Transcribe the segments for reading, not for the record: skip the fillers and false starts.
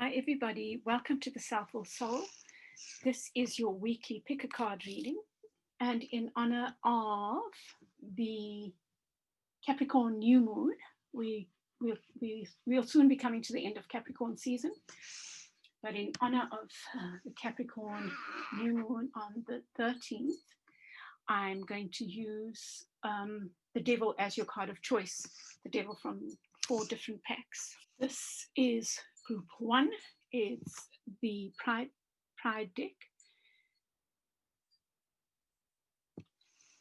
Hi, everybody. Welcome to the Soulful Soul. This is your weekly pick a card reading. And in honor of the Capricorn new moon, we'll soon be coming to the end of Capricorn season. But in honor of the Capricorn new moon on the 13th, I'm going to use the Devil as your card of choice, the Devil from 4 different packs. This is Group 1. It's the Pride deck.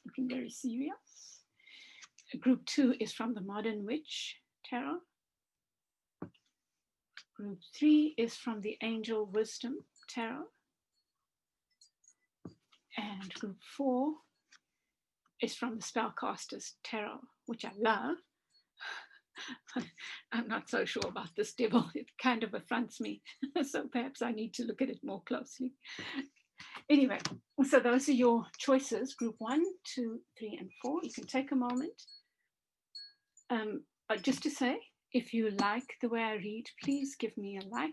Looking very serious. Group 2 is from the Modern Witch Tarot. Group 3 is from the Angel Wisdom Tarot. And Group 4 is from the Spellcasters Tarot, which I love. I'm not so sure about this devil. It kind of affronts me. So perhaps I need to look at it more closely. Anyway, so those are your choices, Group 1, 2, 3, and 4. You can take a moment. Just to say, if you like the way I read, please give me a like.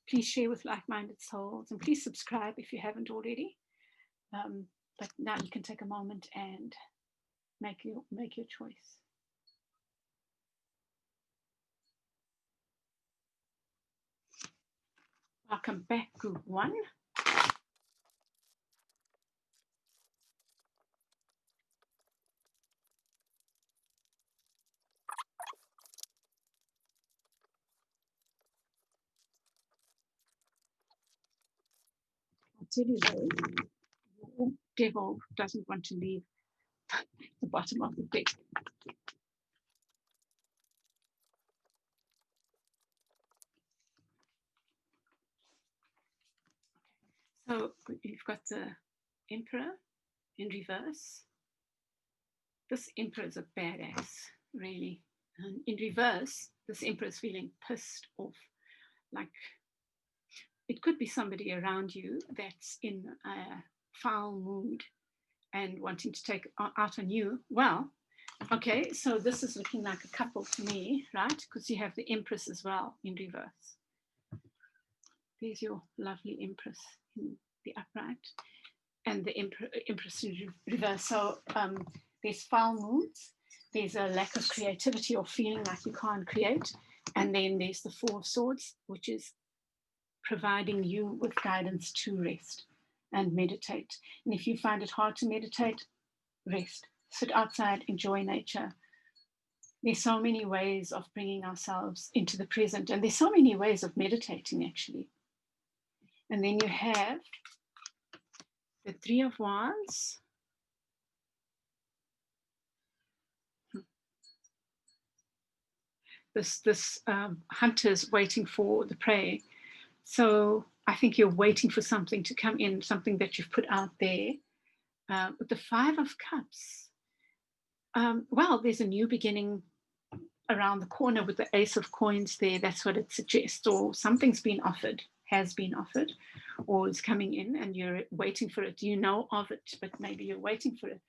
Please share with like-minded souls. And please subscribe if you haven't already. But now you can take a moment and make your choice. Welcome back, Group 1. I'll tell you though, the devil doesn't want to leave the bottom of the deck. So you've got the Emperor in reverse. This Emperor is a badass, really. And in reverse, this Emperor is feeling pissed off. Like it could be somebody around you that's in a foul mood and wanting to take out on you. Well, okay, so this is looking like a couple to me, right? Because you have the Empress as well in reverse. There's your lovely Empress in the upright and the Empress in reverse. So there's foul moods, there's a lack of creativity or feeling like you can't create, and then there's the Four of Swords, which is providing you with guidance to rest and meditate. And if you find it hard to meditate, rest, sit outside, enjoy nature. There's so many ways of bringing ourselves into the present, and there's so many ways of meditating actually. And then you have the Three of Wands. This hunter's waiting for the prey. So I think you're waiting for something to come in, something that you've put out there. With the Five of Cups, well, there's a new beginning around the corner with the Ace of Coins there. That's what it suggests. Or something's been offered, has been offered, or is coming in and you're waiting for it. You know of it, but maybe you're waiting for it.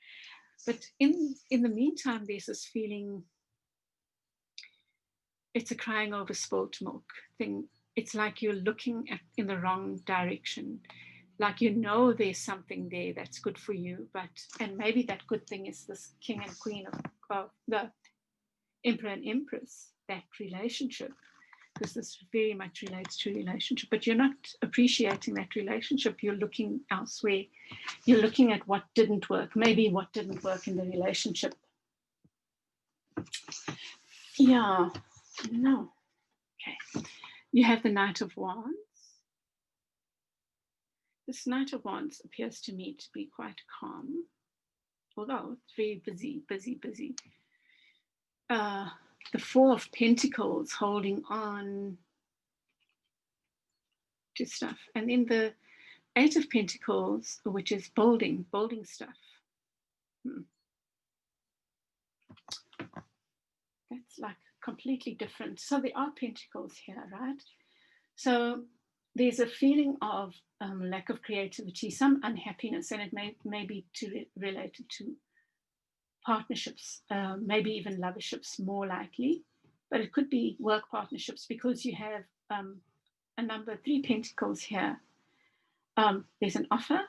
But in the meantime, there's this feeling, it's a crying over spilt milk thing. It's like you're looking in the wrong direction. Like you know there's something there that's good for you, and maybe that good thing is this King and Queen of the Emperor and Empress, that relationship, because this very much relates to relationship, but you're not appreciating that relationship. You're looking elsewhere. You're looking at what didn't work, maybe what didn't work in the relationship. Yeah, no. Okay. You have the Knight of Wands. This Knight of Wands appears to me to be quite calm, although it's very busy. The Four of Pentacles holding on to stuff. And then the Eight of Pentacles, which is building stuff. That's like completely different. So there are pentacles here, right? So there's a feeling of lack of creativity, some unhappiness, and it may be related to partnerships, maybe even loverships more likely, but it could be work partnerships because you have a number, 3 pentacles here. There's an offer.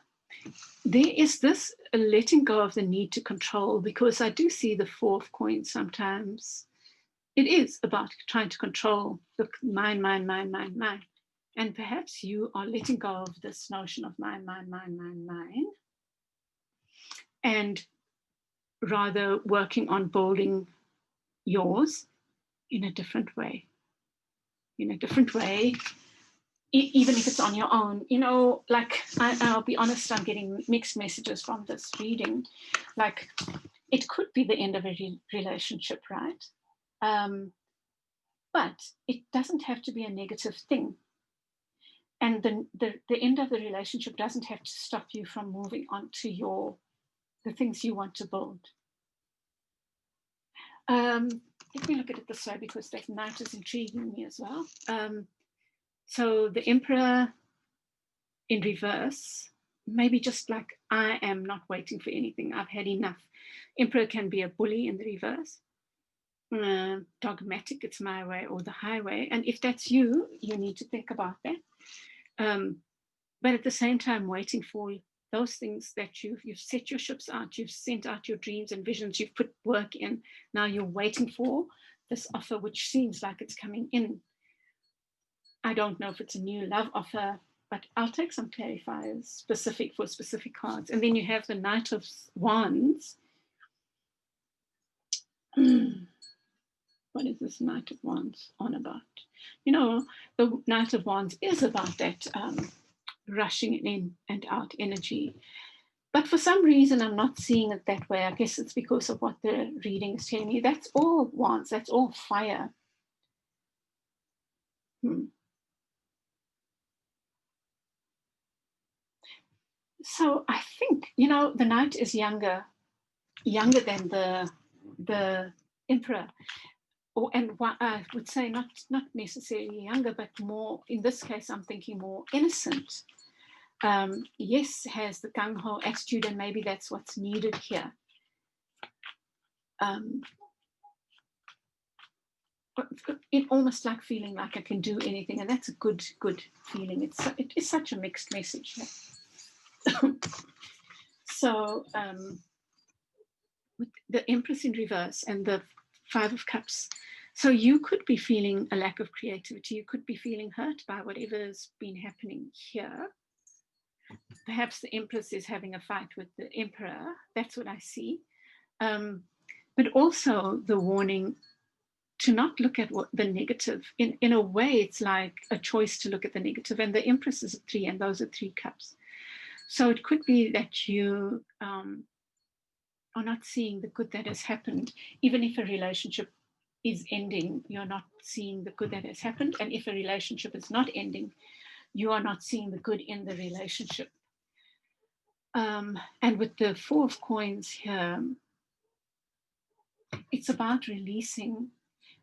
There is this letting go of the need to control, because I do see the 4 of coins sometimes. It is about trying to control the mine. And perhaps you are letting go of this notion of mine, and rather working on building yours in a different way. Even if it's on your own, like I'll be honest, I'm getting mixed messages from this reading. Like, it could be the end of a relationship, right? But it doesn't have to be a negative thing. And the end of the relationship doesn't have to stop you from moving on to the things you want to build. Let me look at it this way, because that knight is intriguing me as well. So the Emperor in reverse, maybe just like, I am not waiting for anything. I've had enough. Emperor can be a bully in the reverse. Dogmatic, it's my way or the highway. And if that's you, you need to think about that. But at the same time, waiting for those things that you've set your ships out, you've sent out your dreams and visions, you've put work in. Now you're waiting for this offer, which seems like it's coming in. I don't know if it's a new love offer, but I'll take some clarifiers specific for specific cards. And then you have the Knight of Wands. What is this Knight of Wands on about? The Knight of Wands is about that rushing in and out energy. But for some reason, I'm not seeing it that way. I guess it's because of what the reading is telling me. That's all wands. That's all fire. So I think, the Knight is younger than the Emperor. And I would say not necessarily younger, but more, in this case, I'm thinking more innocent. Yes, has the gung-ho attitude, and maybe that's what's needed here. It almost like feeling like I can do anything, and that's a good feeling. It is such a mixed message. So with the Empress in reverse and the 5 of Cups, so you could be feeling a lack of creativity. You could be feeling hurt by whatever's been happening here. Perhaps the Empress is having a fight with the Emperor. That's what I see. But also the warning to not look at the negative. In a way, it's like a choice to look at the negative. And the Empress is a 3, and those are 3 cups. So it could be that you are not seeing the good that has happened. Even if a relationship is ending, you're not seeing the good that has happened. And if a relationship is not ending, you are not seeing the good in the relationship. And with the 4 of coins here, it's about releasing,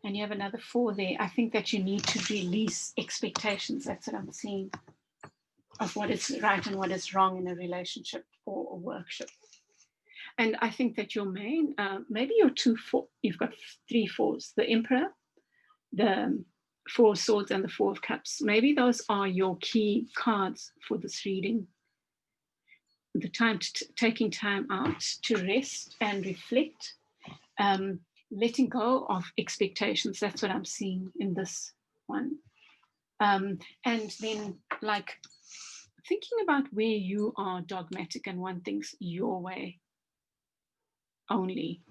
and you have another 4 there. I think that you need to release expectations. That's what I'm seeing, of what is right and what is wrong in a relationship or a workshop. And I think that your main, maybe your 2-4, you've got 3 4s, the Emperor, the 4 of Swords, and the 4 of Cups. Maybe those are your key cards for this reading. The time taking time out to rest and reflect, letting go of expectations. That's what I'm seeing in this one. And then like thinking about where you are dogmatic and want things your way only.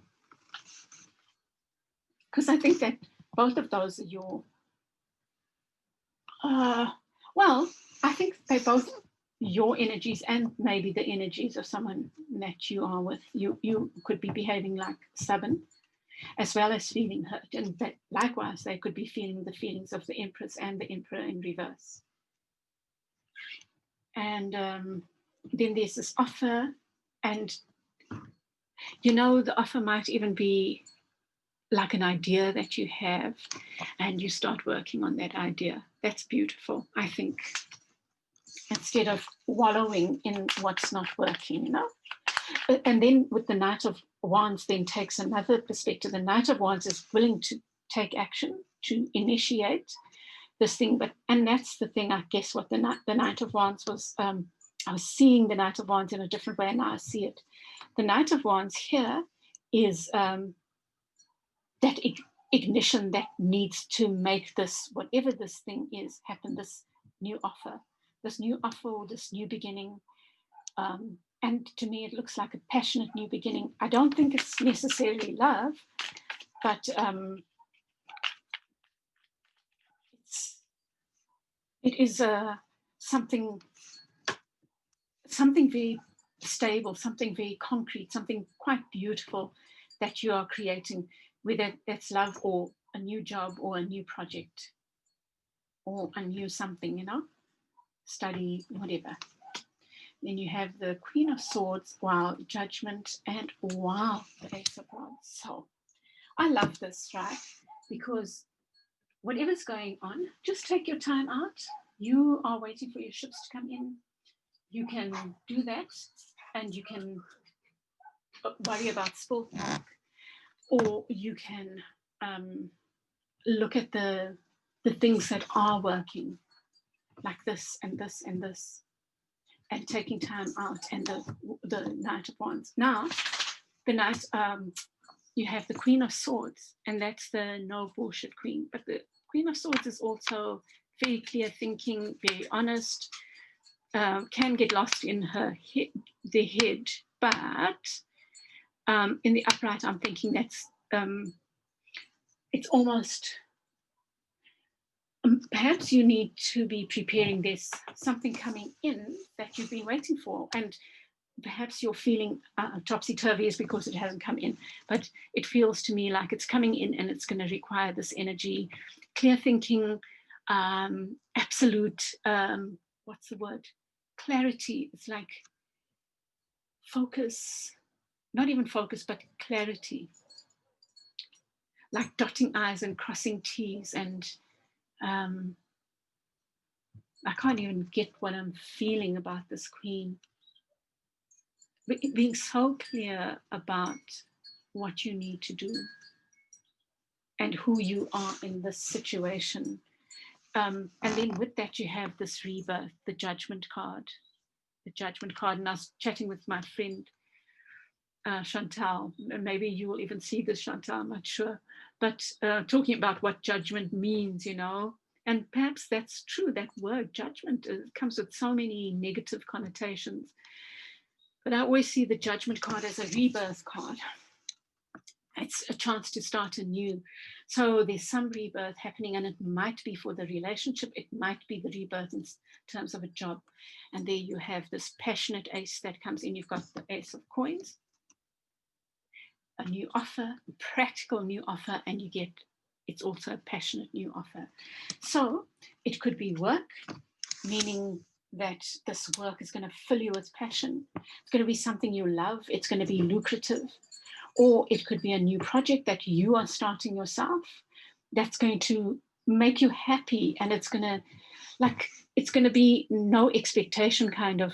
Because I think that both of those are your, well, I think they both your energies and maybe the energies of someone that you are with. You could be behaving like stubborn as well as feeling hurt. And that likewise, they could be feeling the feelings of the Empress and the Emperor in reverse. And then there's this offer, and the offer might even be like an idea that you have, and you start working on that idea. That's beautiful, I think, instead of wallowing in what's not working, And then with the Knight of Wands then takes another perspective. The Knight of Wands is willing to take action, to initiate, this thing. And that's the thing, I guess, what the Knight of Wands was. I was seeing the Knight of Wands in a different way, and now I see it. The Knight of Wands here is that ignition that needs to make this, whatever this thing is, happen, this new offer or this new beginning. And to me, it looks like a passionate new beginning. I don't think it's necessarily love, but it is something very stable, something very concrete, something quite beautiful that you are creating, whether that's love or a new job or a new project or a new something, study, whatever. Then you have the Queen of Swords, wow, Judgment, and wow, the Ace of Wands. So I love this, right? Because whatever's going on, just take your time out. You are waiting for your ships to come in. You can do that, and you can worry about sport, or you can look at the things that are working, like this and this and this, and taking time out. And the Knight of Wands. Now, the Knight, you have the Queen of Swords, and that's the no bullshit queen. But the Queen of Swords is also very clear thinking, very honest, can get lost in the head, but in the upright, I'm thinking that's it's almost, perhaps you need to be preparing. There's something coming in that you've been waiting for, and perhaps you're feeling topsy-turvy is because it hasn't come in, but it feels to me like it's coming in, and it's going to require this energy, clear thinking, absolute, what's the word? Clarity. It's like focus, not even focus, but clarity, like dotting I's and crossing T's. And I can't even get what I'm feeling about this Queen. Being so clear about what you need to do and who you are in this situation. And then with that, you have this rebirth, the Judgment card. The Judgment card. And I was chatting with my friend, Chantal, and maybe you will even see this, Chantal, I'm not sure, but talking about what judgment means, and perhaps that's true. That word judgment comes with so many negative connotations, but I always see the Judgment card as a rebirth card. It's a chance to start anew. So there's some rebirth happening, and it might be for the relationship, it might be the rebirth in terms of a job. And there you have this passionate ace that comes in. You've got the Ace of Coins, a new offer, a practical new offer, and you get, it's also a passionate new offer. So it could be work, meaning that this work is going to fill you with passion. It's going to be something you love. It's going to be lucrative. Or it could be a new project that you are starting yourself that's going to make you happy, and it's going to be no expectation kind of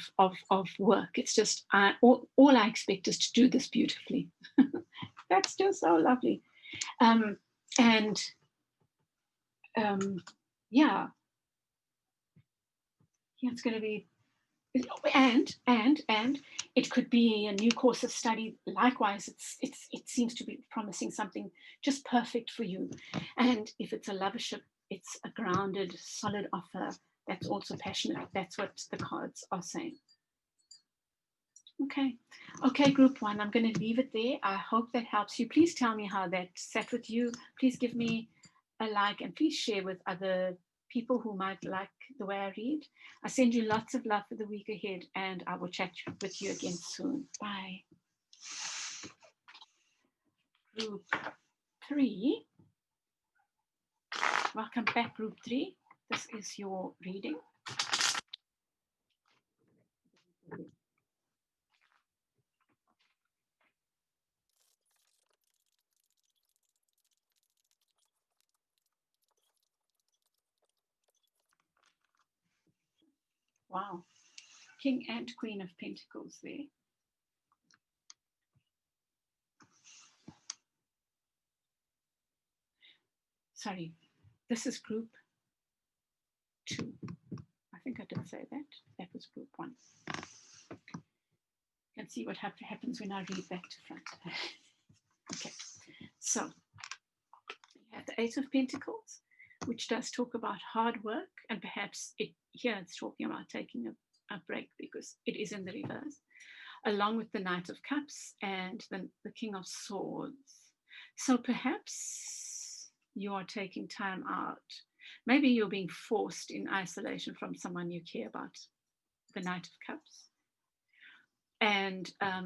work. It's just all I expect is to do this beautifully. That's just so lovely. Yeah, it's going to be, and it could be a new course of study. Likewise, it seems to be promising something just perfect for you. And if it's a lovership, it's a grounded, solid offer that's also passionate. That's what the cards are saying. Okay, group one, I'm going to leave it there. I hope that helps you. Please tell me how that sat with you. Please give me a like, and please share with other people who might like the way I read. I send you lots of love for the week ahead, and I will chat with you again soon. Bye. Group 3. Welcome back, Group 3. This is your reading. Wow. King and Queen of Pentacles there. Sorry, this is group 2. I think I did say that. That was group 1. You can see what happens when I read back to front. Okay, so you have the 8 of Pentacles, which does talk about hard work, and perhaps here it's talking about taking a break because it is in the reverse, along with the Knight of Cups and the King of Swords. So perhaps you are taking time out. Maybe you're being forced in isolation from someone you care about, the Knight of Cups. And I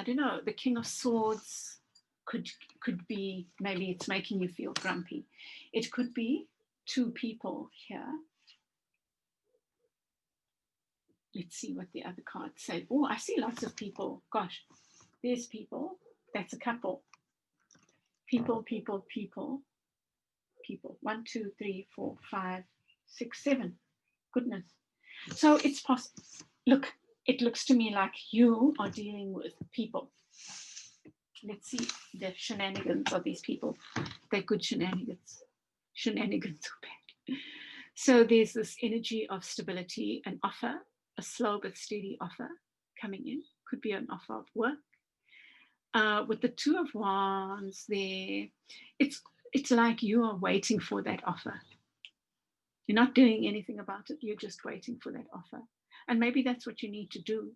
don't know, the King of Swords could be, maybe it's making you feel grumpy. It could be 2 people here. Let's see what the other cards say. Oh, I see lots of people. Gosh, there's people. That's a couple. People. 1, 2, 3, 4, 5, 6, 7. Goodness. So it's possible. Look, it looks to me like you are dealing with people. Let's see the shenanigans of these people. They're good shenanigans. Shenanigans are bad. So there's this energy of stability, an offer, a slow but steady offer coming in. Could be an offer of work. With the 2 of Wands there, it's like you are waiting for that offer. You're not doing anything about it. You're just waiting for that offer. And maybe that's what you need to do.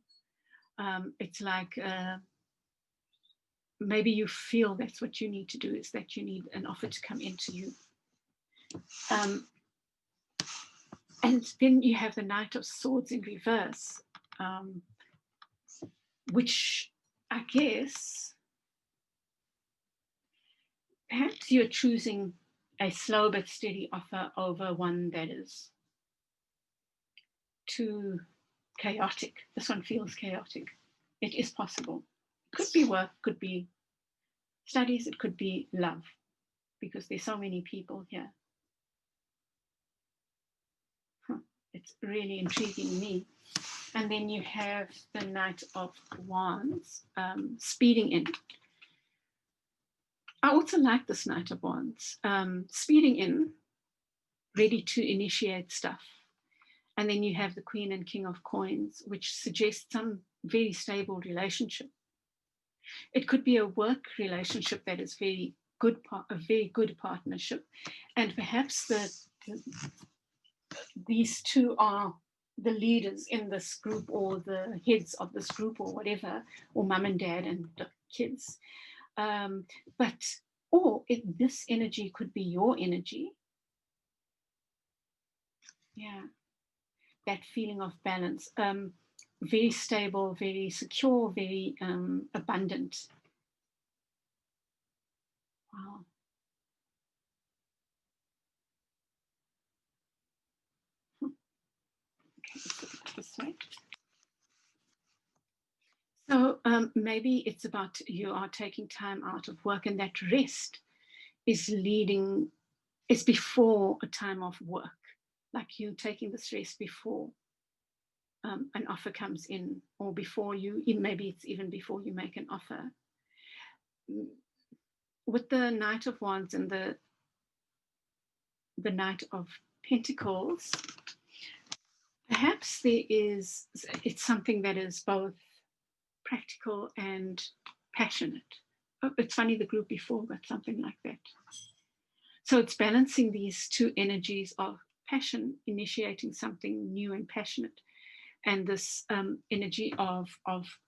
It's like maybe you feel that's what you need to do, is that you need an offer to come into you. And then you have the Knight of Swords in reverse, which I guess perhaps you're choosing a slow but steady offer over one that is too chaotic. This one feels chaotic. It is possible. It could be work, could be studies, it could be love, because there's so many people here. It's really intriguing me. And then you have the Knight of Wands speeding in. I also like this Knight of Wands, speeding in, ready to initiate stuff. And then you have the Queen and King of Coins, which suggests some very stable relationship. It could be a work relationship that is very good, a very good partnership. And perhaps these 2 are the leaders in this group, or the heads of this group, or whatever, or mum and dad and the kids. This energy could be your energy. Yeah, that feeling of balance. Very stable, very secure, very abundant. Wow. Okay, let's put it this way. So maybe it's about you are taking time out of work, and that rest is before a time of work. Like you taking this rest before an offer comes in, or before maybe it's even before you make an offer. With the Knight of Wands and the Knight of Pentacles, perhaps it's something that is both practical and passionate. Oh, it's funny, the group before got something like that. So it's balancing these 2 energies of passion, initiating something new and passionate, and this energy of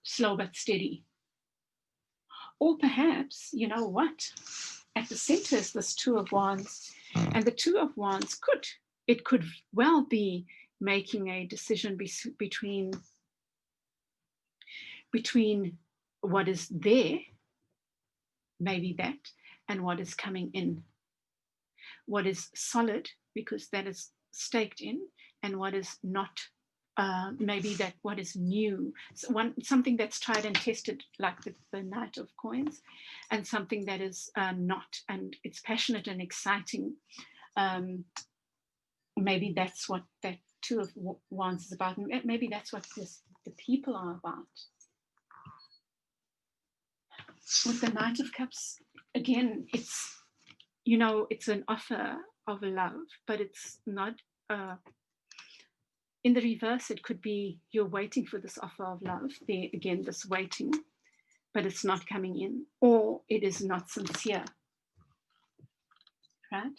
slow but steady. Or perhaps, you know what, at the center is this 2 of Wands, and the 2 of Wands could well be making a decision between what is there, maybe that, and what is coming in. What is solid, because that is staked in, and what is not, maybe that what is new. So something that's tried and tested, like the Knight of Coins, and something that is not, and it's passionate and exciting. Maybe that's what that 2 of Wands is about. Maybe that's what the people are about. With the Knight of Cups, again, it's an offer of love, but it's not. In the reverse, it could be you're waiting for this offer of love. There again, this waiting, but it's not coming in, or it is not sincere, right?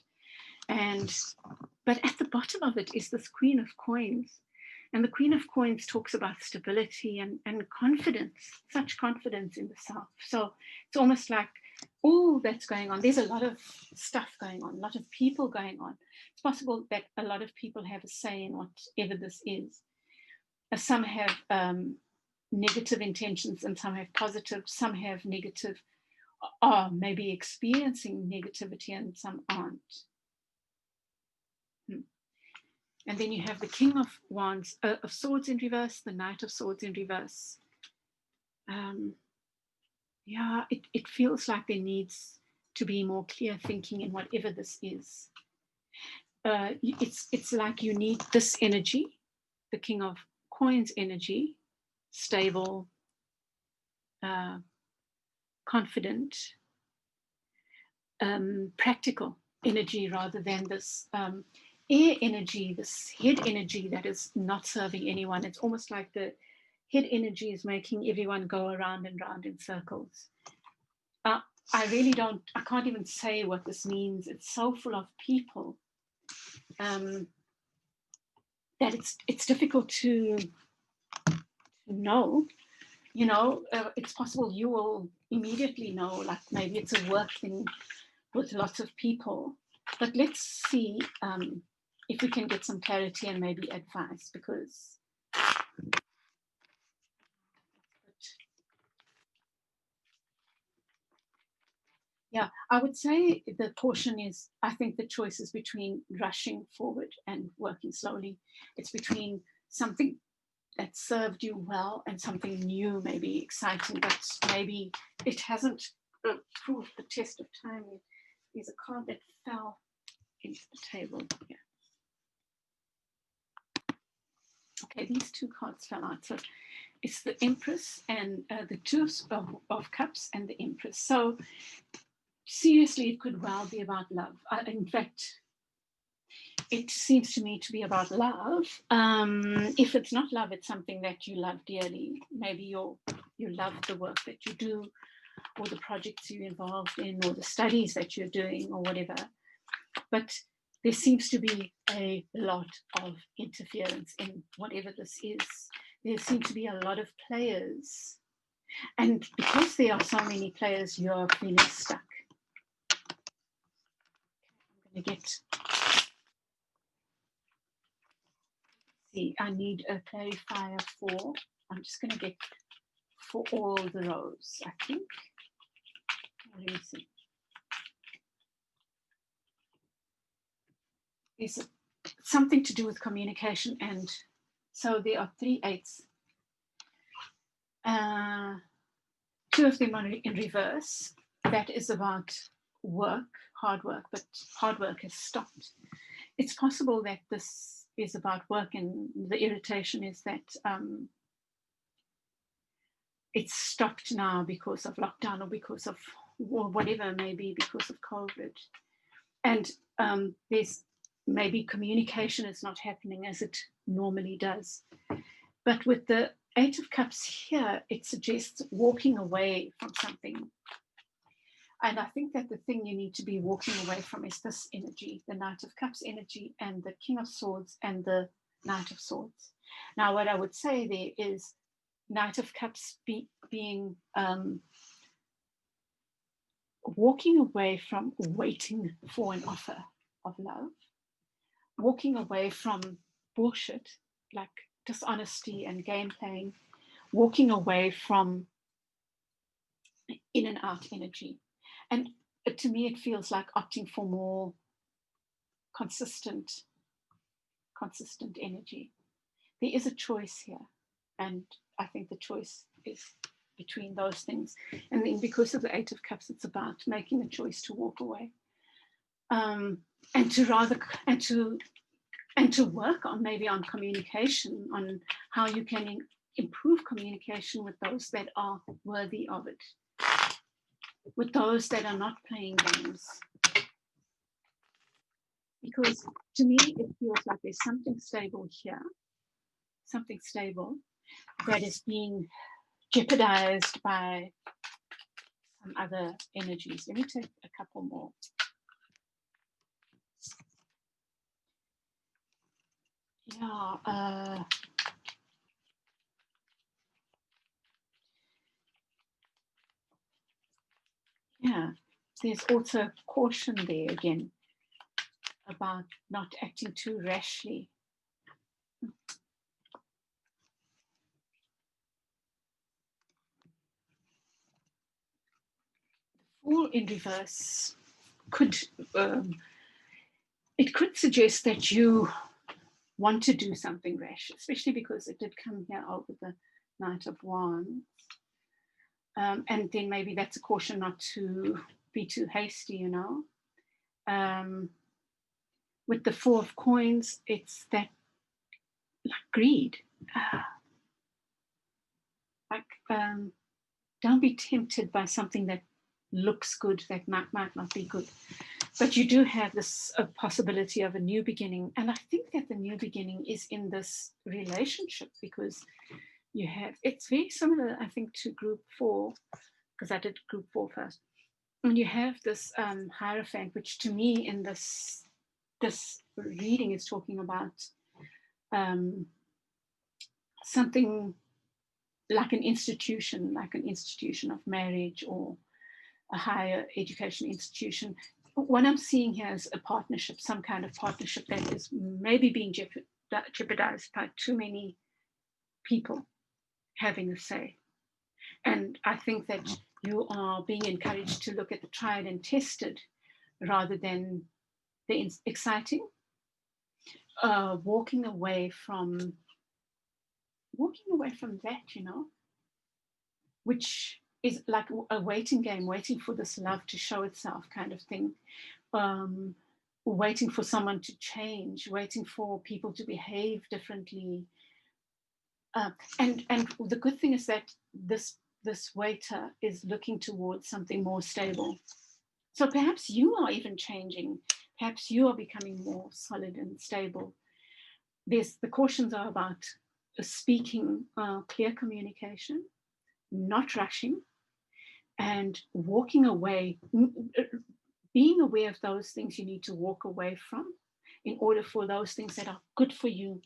But at the bottom of it is this Queen of Coins. And the Queen of Coins talks about stability and confidence, such confidence in the self. So it's almost like all that's going on. There's a lot of stuff going on, a lot of people going on. It's possible that a lot of people have a say in whatever this is. Some have negative intentions and some have positive, some have negative, are maybe experiencing negativity and some aren't. And then you have the King of Wands, of Swords in reverse, the Knight of Swords in reverse. Yeah, it feels like there needs to be more clear thinking in whatever this is. It's like you need this energy, the King of Coins energy, stable, confident, practical energy rather than this air energy, this head energy that is not serving anyone. It's almost like the head energy is making everyone go around and round in circles. I can't even say what this means. It's so full of people that it's difficult to know. You know, it's possible you will immediately know, like maybe it's a work thing with lots of people. But let's see if we can get some clarity and maybe advice, because yeah, I would say the portion is, I think the choice is between rushing forward and working slowly. It's between something that served you well and something new, maybe exciting, but maybe it hasn't proved the test of time. There's a card that fell into the table here. Okay, these two cards fell out. So it's the Empress and the Two of Cups and the Empress. So seriously, it could well be about love. In fact, it seems to me to be about love. If it's not love, it's something that you love dearly. Maybe you love the work that you do, or the projects you're involved in, or the studies that you're doing, or whatever. But there seems to be a lot of interference in whatever this is. There seem to be a lot of players. And because there are so many players, you're feeling stuck. I'm going to get... See, I need a clarifier for... I'm just going to get for all the rows, I think. Let me see. It's something to do with communication, and so there are 3 8s. 2 of them are in reverse. That is about work, hard work, but hard work has stopped. It's possible that this is about work, and the irritation is that it's stopped now because of lockdown or because of whatever, maybe because of COVID. And there's maybe communication is not happening as it normally does. But with the 8 of Cups here, it suggests walking away from something. And I think that the thing you need to be walking away from is this energy, the Knight of Cups energy and the King of Swords and the Knight of Swords. Now, what I would say there is Knight of Cups being walking away from waiting for an offer of love, walking away from bullshit like dishonesty and game playing, walking away from in and out energy. And to me, it feels like opting for more consistent energy. There is a choice here, and I think the choice is between those things. And then because of the 8 of Cups, it's about making a choice to walk away, and to work on maybe on communication, on how you can improve communication with those that are worthy of it, with those that are not playing games. because to me it feels like there's something stable here, something stable that is being jeopardized by some other energies. Let me take a couple more. Yeah. Yeah, there's also caution there again about not acting too rashly. The Fool in reverse could it could suggest that you want to do something rash, especially because it did come here over the Knight of Wands. And then maybe that's a caution not to be too hasty, you know. With the Four of Coins, it's that like greed. Don't be tempted by something that looks good that might not be good. But you do have this possibility of a new beginning. And I think that the new beginning is in this relationship because you have, it's very similar, I think, to group 4, because I did group 4 first. And you have this Hierophant, which to me in this reading is talking about something like an institution of marriage or a higher education institution. What I'm seeing here is a partnership, some kind of partnership that is maybe being jeopardized by too many people having a say. And I think that you are being encouraged to look at the tried and tested rather than the exciting. Walking away from that, you know, which is like a waiting game, waiting for this love to show itself kind of thing. Waiting for someone to change, waiting for people to behave differently. And the good thing is that this waiter is looking towards something more stable. So perhaps you are even changing. Perhaps you are becoming more solid and stable. The cautions are about speaking, clear communication, not rushing, and walking away, being aware of those things you need to walk away from in order for those things that are good for you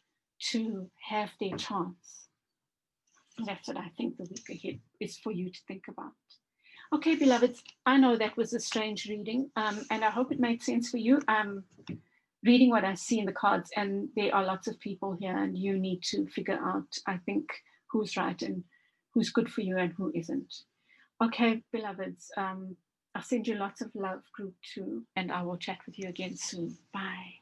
to have their chance. And that's what I think the week ahead is for you to think about. Okay, beloveds, I know that was a strange reading, and I hope it made sense for you. I'm reading what I see in the cards, and there are lots of people here, and you need to figure out, I think, who's right and who's good for you and who isn't. Okay, beloveds, I'll send you lots of love, group 2, and I will chat with you again soon. Bye.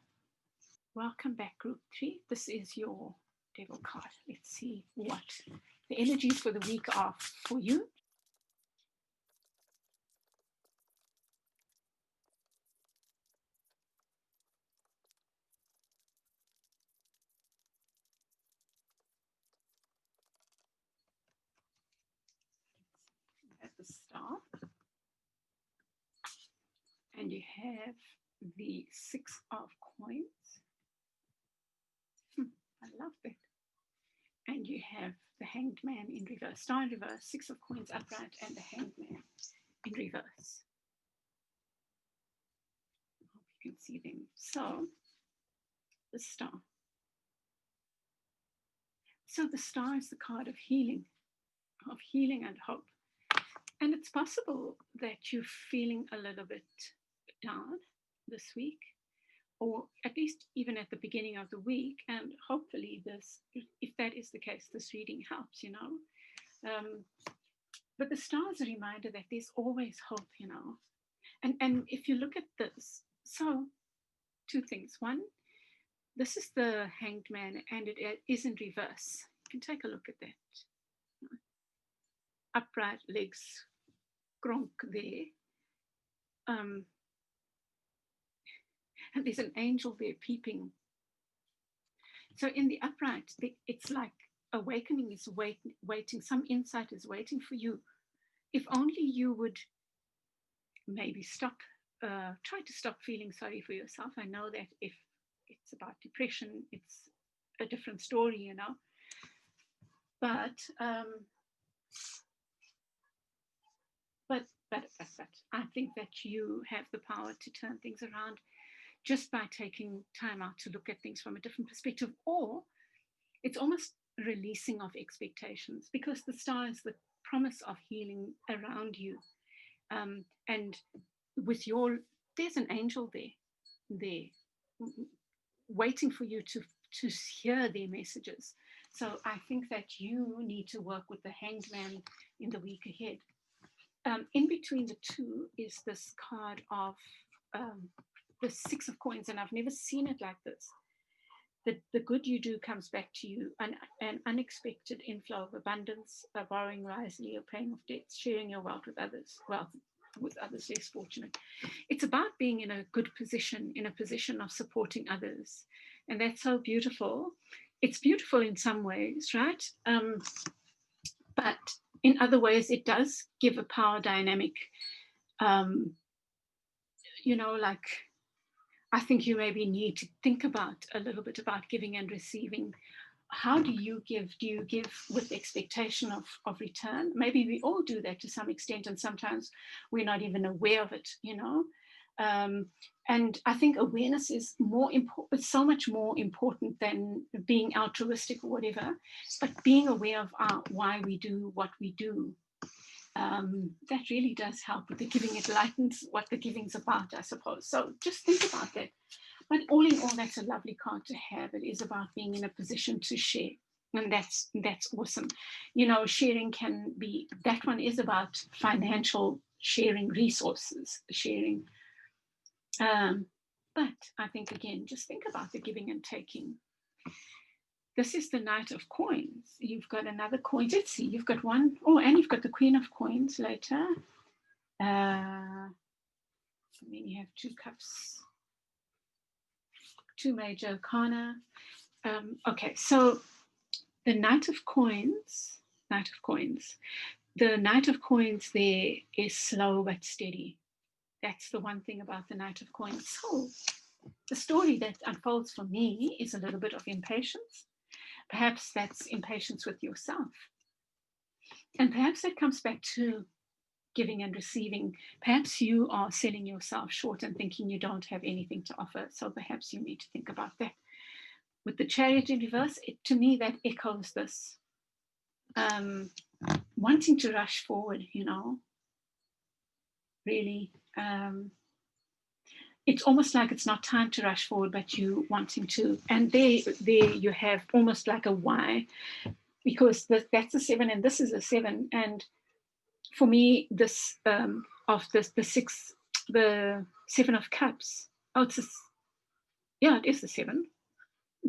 Welcome back, group 3. This is your devil card. Let's see what the energies for the week are for you. At the Star, and you have the 6 of Coins. I love that. And you have the Hanged Man in reverse, Star in reverse, 6 of Coins upright, and the Hanged Man in reverse. I hope you can see them. So the Star. So the Star is the card of healing and hope. And it's possible that you're feeling a little bit down this week, or at least even at the beginning of the week. And hopefully this, if that is the case, this reading helps, you know. But the Star is a reminder that there's always hope, you know. And if you look at this, so 2 things. One, this is the Hanged Man, and it is in reverse. You can take a look at that. Upright legs, gronk there. And there's an angel there peeping. So in the upright, it's like awakening is waiting. Some insight is waiting for you. If only you would maybe stop try to stop feeling sorry for yourself. I know that if it's about depression, it's a different story, you know. But I think that you have the power to turn things around just by taking time out to look at things from a different perspective. Or it's almost releasing of expectations, because the star is the promise of healing around you. And with there's an angel there waiting for you to hear their messages. So I think that you need to work with the Hanged Man in the week ahead. In between the two is this card of the Six of Coins, and I've never seen it like this. The good you do comes back to you, an unexpected inflow of abundance, borrowing wisely, or paying off debts, sharing your wealth with others less fortunate. It's about being in a good position, in a position of supporting others. And that's so beautiful. It's beautiful in some ways, right? But in other ways, it does give a power dynamic. You know, like, I think you maybe need to think about a little bit about giving and receiving. How do you give? Do you give with expectation of return? Maybe we all do that to some extent, and sometimes we're not even aware of it, you know. And I think awareness is more important, so much more important than being altruistic or whatever, but being aware of why we do what we do. That really does help with the giving. It lightens what the giving's about, I suppose. So just think about that. But all in all, that's a lovely card to have. It is about being in a position to share. And that's awesome. You know, sharing can be, that one is about financial sharing, resources sharing. But I think, again, just think about the giving and taking. This is the Knight of Coins. You've got another coin. Let's see, you've got one. Oh, and you've got the Queen of Coins later. And then you have 2 cups, 2 major arcana. Okay, so the Knight of Coins. The Knight of Coins there is slow but steady. That's the one thing about the Knight of Coins. So the story that unfolds for me is a little bit of impatience. Perhaps that's impatience with yourself. And perhaps that comes back to giving and receiving. Perhaps you are selling yourself short and thinking you don't have anything to offer. So perhaps you need to think about that. With the Chariot in reverse, to me, that echoes this. Wanting to rush forward, you know, really. It's almost like it's not time to rush forward, but you wanting to. And there you have almost like a why, because that's a 7 and this is a 7. And for me, this of the 7 of Cups. Oh, it is the 7.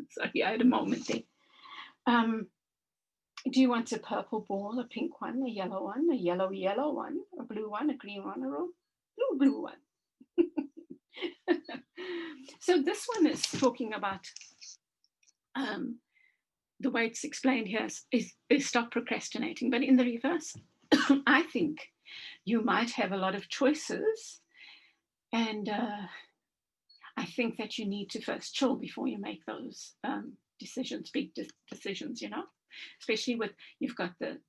Sorry, I had a moment there. Do you want a purple ball, a pink one, a yellow one, a yellow one, a blue one, a green one, or a blue one? So this one is talking about the way it's explained here is stop procrastinating. But in the reverse, I think you might have a lot of choices, and I think that you need to first chill before you make those decisions, big decisions, you know, especially with, you've got the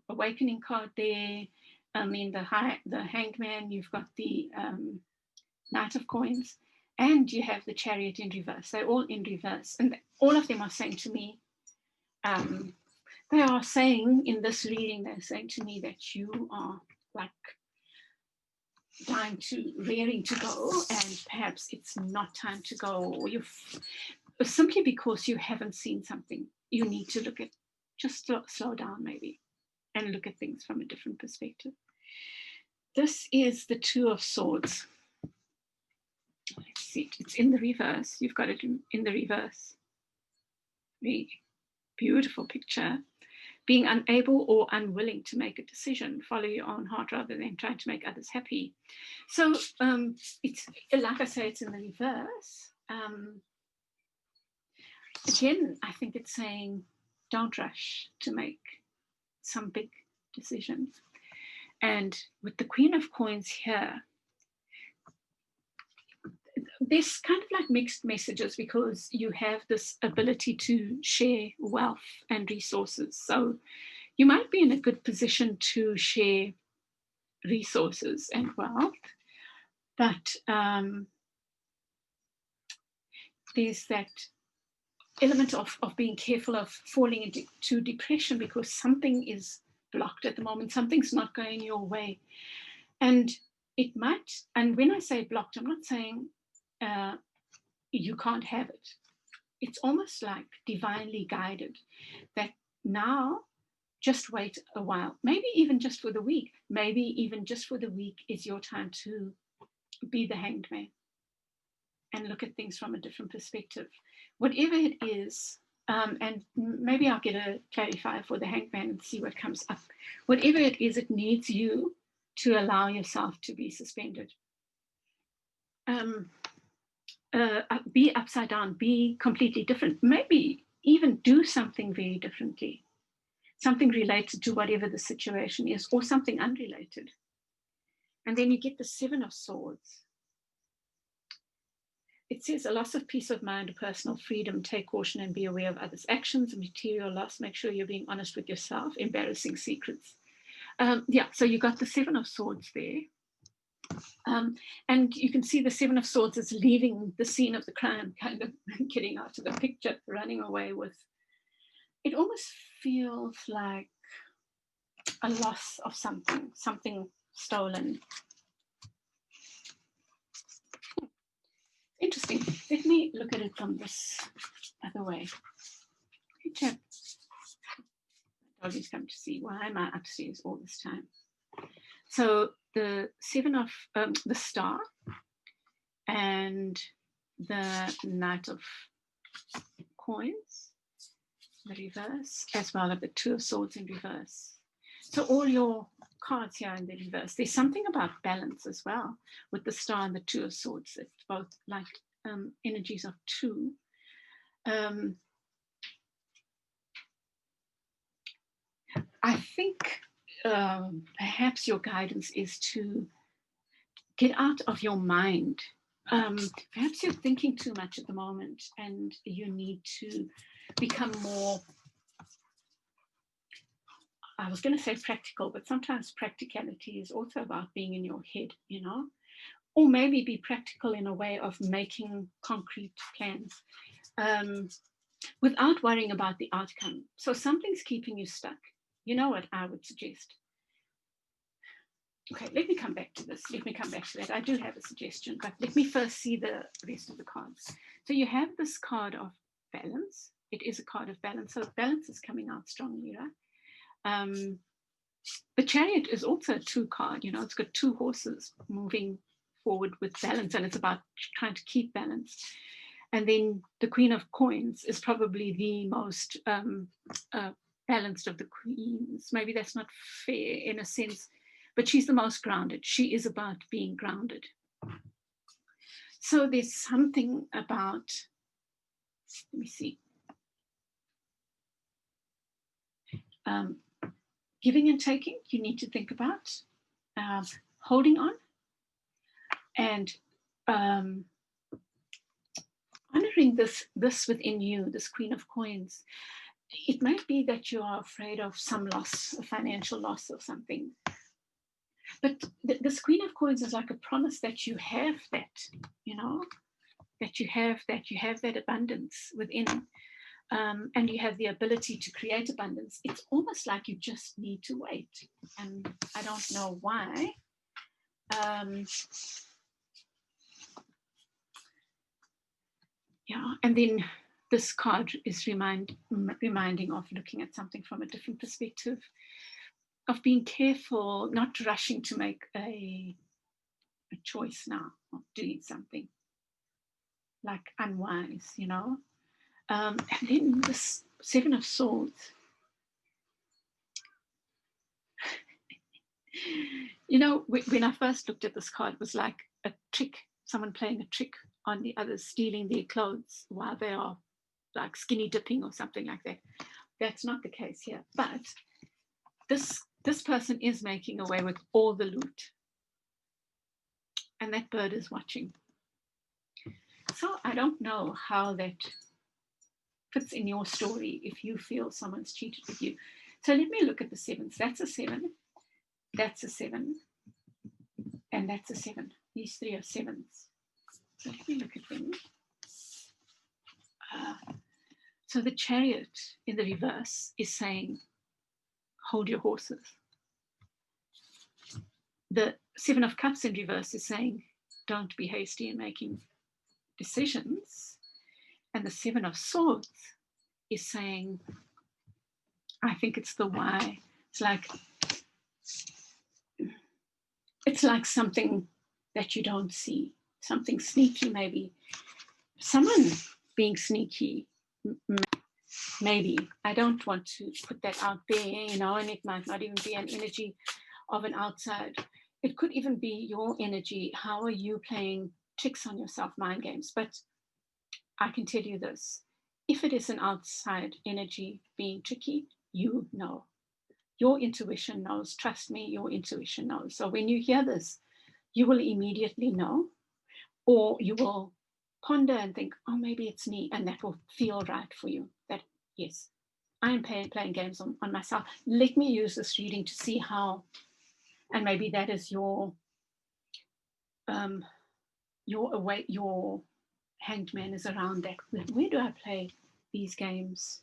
awakening card there, I mean the Hanged Man, you've got the Knight of Coins, and you have the Chariot in reverse. They're all in reverse, and all of them are saying to me, they are saying in this reading, they're saying to me that you are like rearing to go, and perhaps it's not time to go, or simply because you haven't seen something. You need to look at, just slow down maybe, and look at things from a different perspective. This is the Two of Swords. Let's see, it's in the reverse. You've got it in the reverse. Very beautiful picture. Being unable or unwilling to make a decision, follow your own heart rather than trying to make others happy. So it's, like I say, it's in the reverse. Again, I think it's saying don't rush to make some big decisions. And with the Queen of Coins here, there's kind of like mixed messages, because you have this ability to share wealth and resources. So you might be in a good position to share resources and wealth, but there's that element of being careful of falling into depression, because something is blocked at the moment, something's not going your way. And it might, and when I say blocked, I'm not saying you can't have it. It's almost like divinely guided, that now just wait a while, maybe even just for the week, maybe even just for the week is your time to be the hanged man and look at things from a different perspective. Whatever it is, and maybe I'll get a clarifier for the hanged man and see what comes up. Whatever it is, it needs you to allow yourself to be suspended. Be upside down, be completely different, maybe even do something very differently, something related to whatever the situation is, or something unrelated. And then you get the Seven of Swords. It says a loss of peace of mind, personal freedom, take caution and be aware of others' actions, material loss, make sure you're being honest with yourself, embarrassing secrets. So you got the Seven of Swords there. And you can see the Seven of Swords is leaving the scene of the crime, kind of getting out of the picture, running away with. It almost feels like a loss of something stolen. Interesting. Let me look at it from this other way. Hey, chap. Doggy's come to see, why am I upstairs all this time? So the Seven of the Star and the Knight of Coins, the reverse, as well as the Two of Swords in reverse. So all your cards here in the reverse. There's something about balance as well with the Star and the Two of Swords. It's both like energies of two. I think perhaps your guidance is to get out of your mind. Perhaps you're thinking too much at the moment and you need to become more, I was going to say practical, but sometimes practicality is also about being in your head, you know, or maybe be practical in a way of making concrete plans without worrying about the outcome. So something's keeping you stuck. You know what I would suggest? Okay, let me come back to this. Let me come back to that. I do have a suggestion, but let me first see the rest of the cards. So you have this card of balance. It is a card of balance. So balance is coming out strongly, right? The Chariot is also a two card. You know, it's got two horses moving forward with balance, and it's about trying to keep balance. And then the Queen of Coins is probably the most balanced of the queens. Maybe that's not fair in a sense, but she's the most grounded. She is about being grounded. So there's something about, let me see, giving and taking, you need to think about, holding on, and honoring this within you, this Queen of Coins. It might be that you are afraid of some loss, a financial loss or something. But this Queen of Coins is like a promise that you have that, you know, that you have that abundance within, and you have the ability to create abundance. It's almost like you just need to wait. And I don't know why. Yeah, and then this card is reminding of looking at something from a different perspective, of being careful, not rushing to make a choice now of doing something like unwise, you know. And then this Seven of Swords. You know, when I first looked at this card, it was like a trick, someone playing a trick on the others, stealing their clothes while they are like skinny dipping or something like that. That's not the case here. But this person is making away with all the loot. And that bird is watching. So I don't know how that fits in your story if you feel someone's cheated with you. So let me look at the sevens. That's a 7, that's a 7, and that's a 7. These 3 are 7s. So let me look at them. So the Chariot in the reverse is saying, hold your horses. The 7 of Cups in reverse is saying, don't be hasty in making decisions. And the 7 of Swords is saying, I think it's the why. It's like something that you don't see, something sneaky maybe. Someone being sneaky, maybe. I don't want to put that out there, you know, and it might not even be an energy of an outside. It could even be your energy. How are you playing tricks on yourself, mind games? But I can tell you this, if it is an outside energy being tricky, you know. Your intuition knows. Trust me, your intuition knows. So when you hear this, you will immediately know, or you will ponder and think, oh, maybe it's me, and that will feel right for you. That, yes, I am playing games on myself. Let me use this reading to see how, and maybe that is your Hanged Man is around that. Where do I play these games?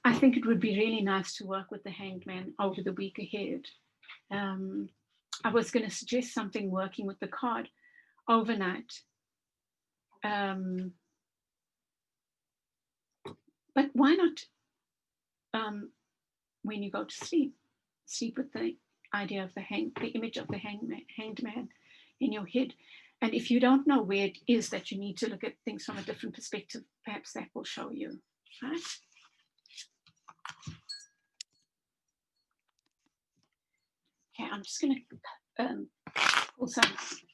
I think it would be really nice to work with the Hanged Man over the week ahead. I was going to suggest something working with the card overnight. But why not when you go to sleep with the idea of the image of the hanged man in your head. And if you don't know where it is that you need to look at things from a different perspective, perhaps that will show you, right? Okay, I'm just going to pull some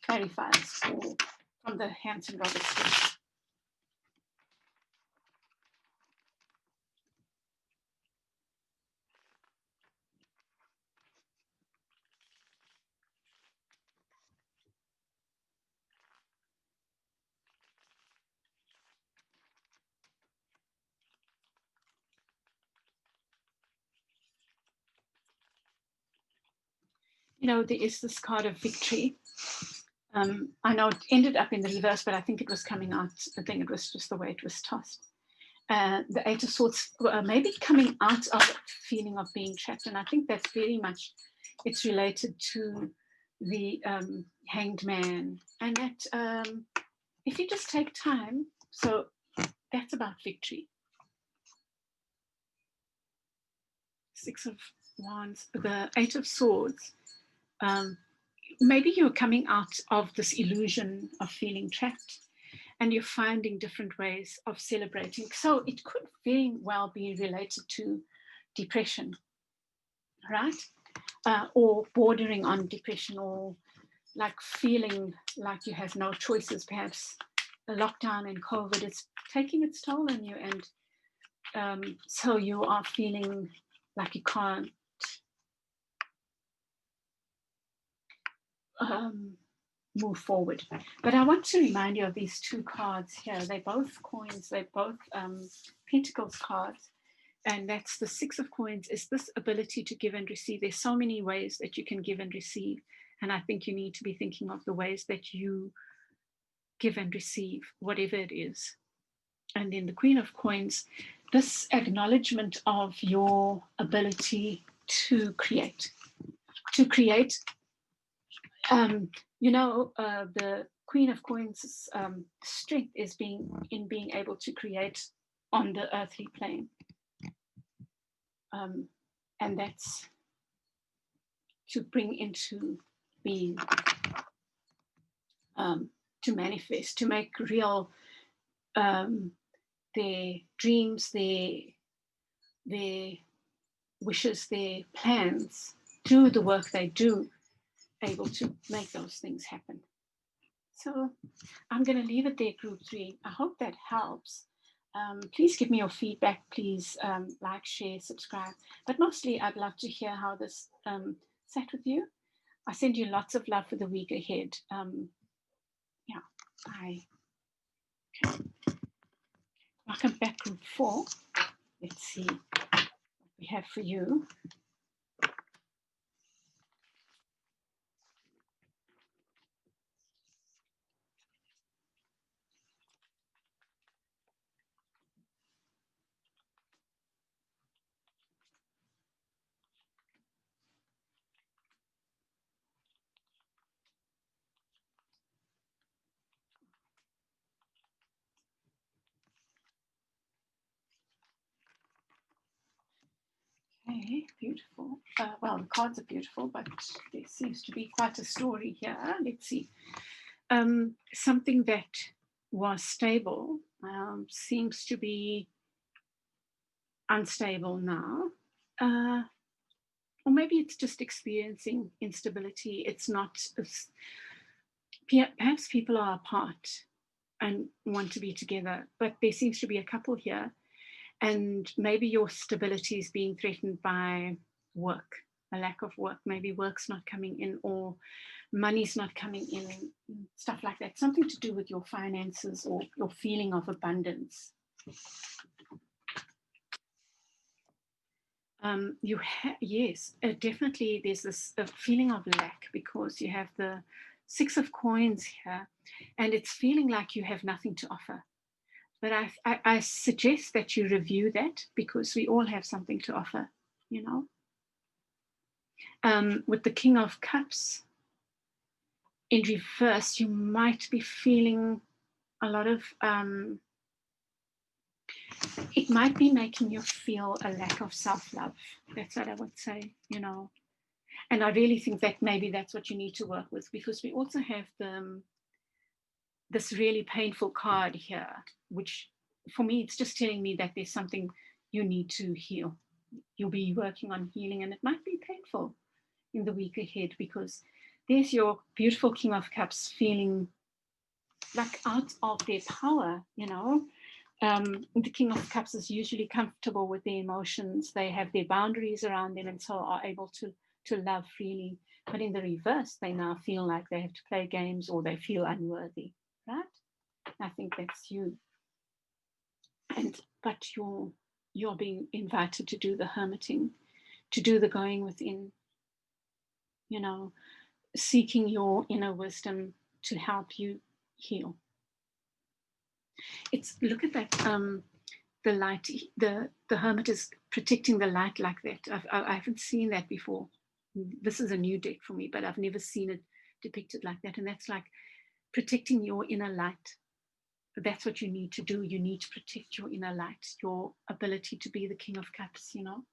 clarifiers from the Hanson Roberts book. You know, there is this card of victory. I know it ended up in the reverse, but I think it was coming out. I think it was just the way it was tossed. The Eight of Swords, maybe coming out of a feeling of being trapped. And I think that's very much, it's related to the Hanged Man. And that if you just take time, so that's about victory. 6 of Wands, the 8 of Swords. Maybe you're coming out of this illusion of feeling trapped and you're finding different ways of celebrating. So it could very well be related to depression, right? Or bordering on depression, or like feeling like you have no choices. Perhaps the lockdown and COVID is taking its toll on you, and so you are feeling like you can't move forward. But I want to remind you of these 2 cards here. They're both coins, they're both Pentacles cards. And that's the 6 of Coins, is this ability to give and receive. There's so many ways that you can give and receive. And I think you need to be thinking of the ways that you give and receive, whatever it is. And then the Queen of Coins, this acknowledgement of your ability to create. You know, the Queen of Coins' strength is being able to create on the earthly plane. And that's to bring into being, to manifest, to make real their dreams, their wishes, their plans, through the work they do, able to make those things happen. So I'm going to leave it there, Group 3. I hope that helps. Please give me your feedback. Please like, share, subscribe. But mostly I'd love to hear how this sat with you. I send you lots of love for the week ahead. Okay. Welcome back, group 4. Let's see what we have for you. Okay, beautiful. Well, the cards are beautiful, but there seems to be quite a story here. Let's see. Something that was stable seems to be unstable now. Or maybe it's just experiencing instability. It's not, perhaps people are apart and want to be together, but there seems to be a couple here. And maybe your stability is being threatened by work, a lack of work. Maybe work's not coming in or money's not coming in, stuff like that. Something to do with your finances or your feeling of abundance. Yes, definitely there's this feeling of lack because you have the 6 of coins here and it's feeling like you have nothing to offer. But I suggest that you review that because we all have something to offer, you know. With the King of Cups in reverse, you might be feeling a lot of, it might be making you feel a lack of self-love. That's what I would say, you know. And I really think that maybe that's what you need to work with because we also have this really painful card here, which for me, it's just telling me that there's something you need to heal. You'll be working on healing and it might be painful in the week ahead because there's your beautiful King of Cups feeling like out of their power, you know. The King of Cups is usually comfortable with their emotions. They have their boundaries around them and so are able to love freely. But in the reverse, they now feel like they have to play games or they feel unworthy, right? I think that's you. But you're being invited to do the hermiting, to do the going within, you know, seeking your inner wisdom to help you heal. It's look at that. The light, the hermit is protecting the light like that. I haven't seen that before. This is a new deck for me, but I've never seen it depicted like that. And that's like protecting your inner light. That's what you need to do. You need to protect your inner light, your ability to be the King of Cups, you know.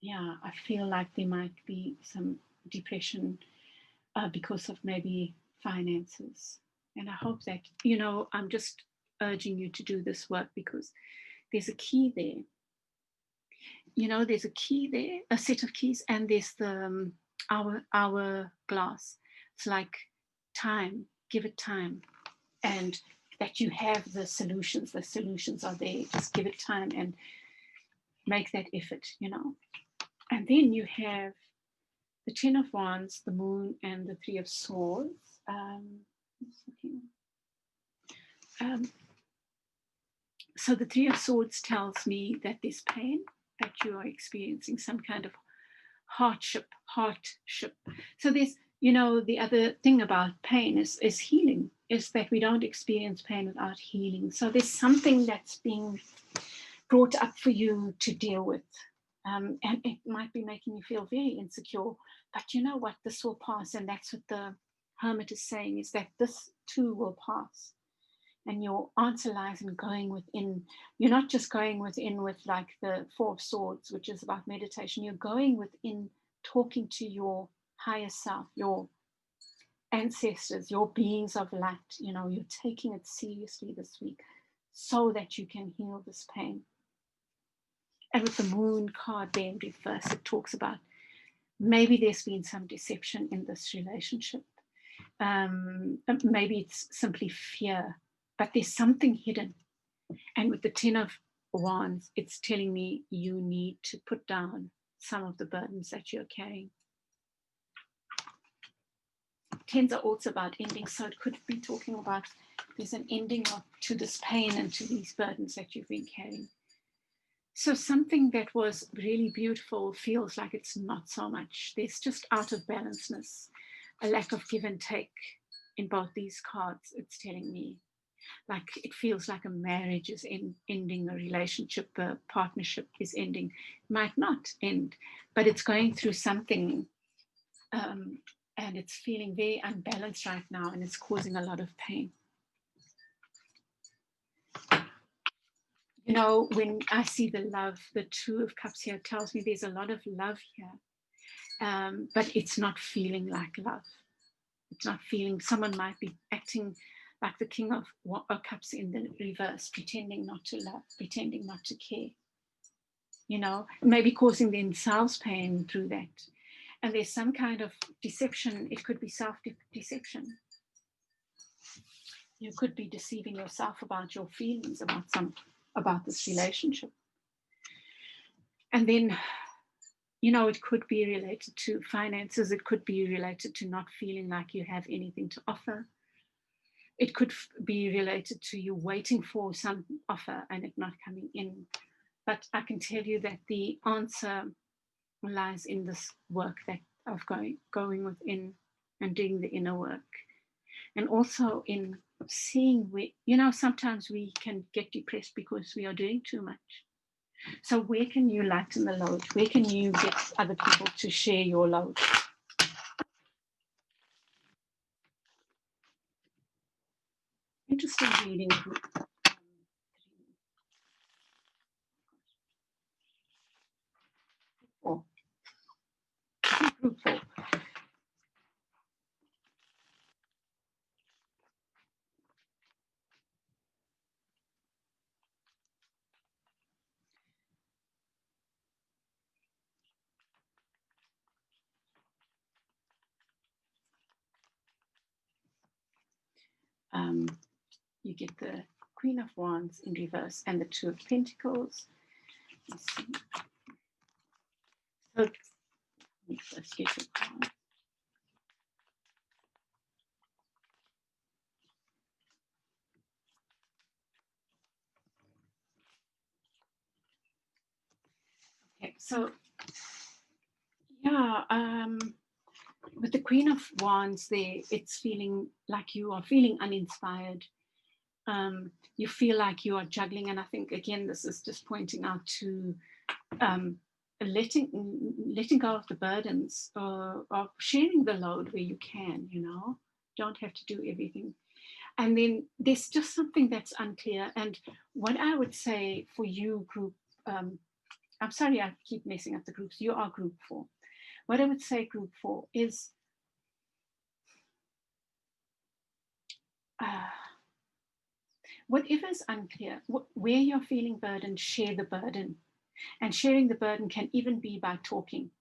Yeah, I feel like there might be some depression because of maybe finances. And I hope that, you know, I'm just urging you to do this work because there's a key there. You know, there's a key there, a set of keys, and there's the hourglass. It's like time, give it time. And that you have the solutions. The solutions are there. Just give it time and make that effort, you know. And then you have the 10 of Wands, the Moon, and the 3 of Swords. So the 3 of Swords tells me that there's pain, that you are experiencing some kind of hardship. So there's, you know, the other thing about pain is healing, is that we don't experience pain without healing. So there's something that's being brought up for you to deal with. And it might be making you feel very insecure, but you know what, this will pass. And that's what the hermit is saying, is that this too will pass. And your answer lies in going within. You're not just going within with like the 4 of Swords, which is about meditation. You're going within, talking to your higher self, your ancestors, your beings of light. You know, you're taking it seriously this week so that you can heal this pain. And with the Moon card there in reverse, it talks about maybe there's been some deception in this relationship. Maybe it's simply fear, but there's something hidden. And with the 10 of Wands, it's telling me you need to put down some of the burdens that you're carrying. tens are also about ending. So it could be talking about there's an ending to this pain and to these burdens that you've been carrying. So something that was really beautiful feels like it's not so much. There's just out of balanceness, a lack of give and take in both these cards. It's telling me like it feels like a marriage is ending, a relationship, a partnership is ending. It might not end, but it's going through something, and it's feeling very unbalanced right now, and it's causing a lot of pain. You know, when I see the love, the Two of Cups here tells me there's a lot of love here, but it's not feeling like love. It's not feeling, someone might be acting like the King of Cups in the reverse, pretending not to love, pretending not to care, you know, maybe causing themselves pain through that. And there's some kind of deception. It could be self-deception. You could be deceiving yourself about your feelings about this relationship. And then, you know, it could be related to finances. It could be related to not feeling like you have anything to offer. It could be related to you waiting for some offer and it not coming in. But I can tell you that the answer lies in this work that of going within and doing the inner work. And also in seeing where, you know, sometimes we can get depressed because we are doing too much. So where can you lighten the load? Where can you get other people to share your load? Interesting reading. Group 4. You get the Queen of Wands in reverse and the Two of Pentacles. Let's see. So, let's get the card. Okay, so yeah, with the Queen of Wands there, it's feeling like you are feeling uninspired. You feel like you are juggling, and I think again this is just pointing out to letting go of the burdens, of sharing the load where you can. You know, don't have to do everything. And then there's just something that's unclear. And what I would say for you, group, I'm sorry I keep messing up the groups. You are group 4. What I would say, group 4, is whatever is unclear, where you're feeling burdened, share the burden. And sharing the burden can even be by talking.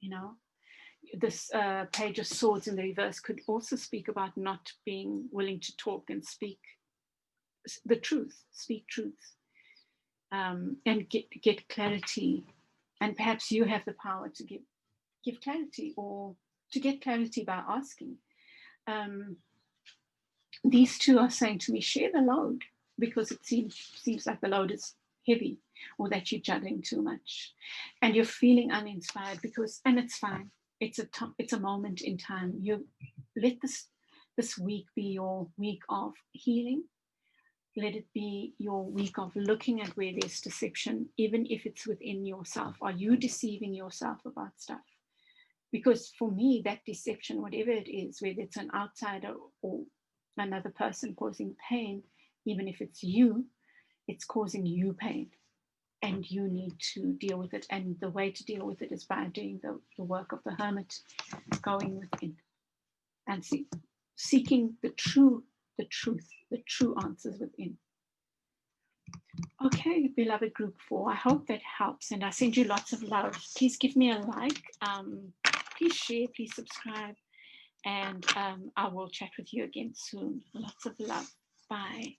You know, this Page of Swords in the reverse could also speak about not being willing to talk and speak the truth, speak truth, and get clarity. And perhaps you have the power to give clarity, or to get clarity by asking. These two are saying to me, share the load, because it seems like the load is heavy, or that you're juggling too much and you're feeling uninspired, and it's fine. It's a moment in time. You let this week be your week of healing. Let it be your week of looking at where there's deception, even if it's within yourself. Are you deceiving yourself about stuff? Because for me, that deception, whatever it is, whether it's an outsider or another person causing pain, even if it's you, it's causing you pain. And you need to deal with it. And the way to deal with it is by doing the work of the hermit, going within and seeking the truth, the true answers within. Okay, beloved group 4, I hope that helps, and I send you lots of love. Please give me a like, please share, please subscribe, and I will chat with you again soon. Lots of love. Bye.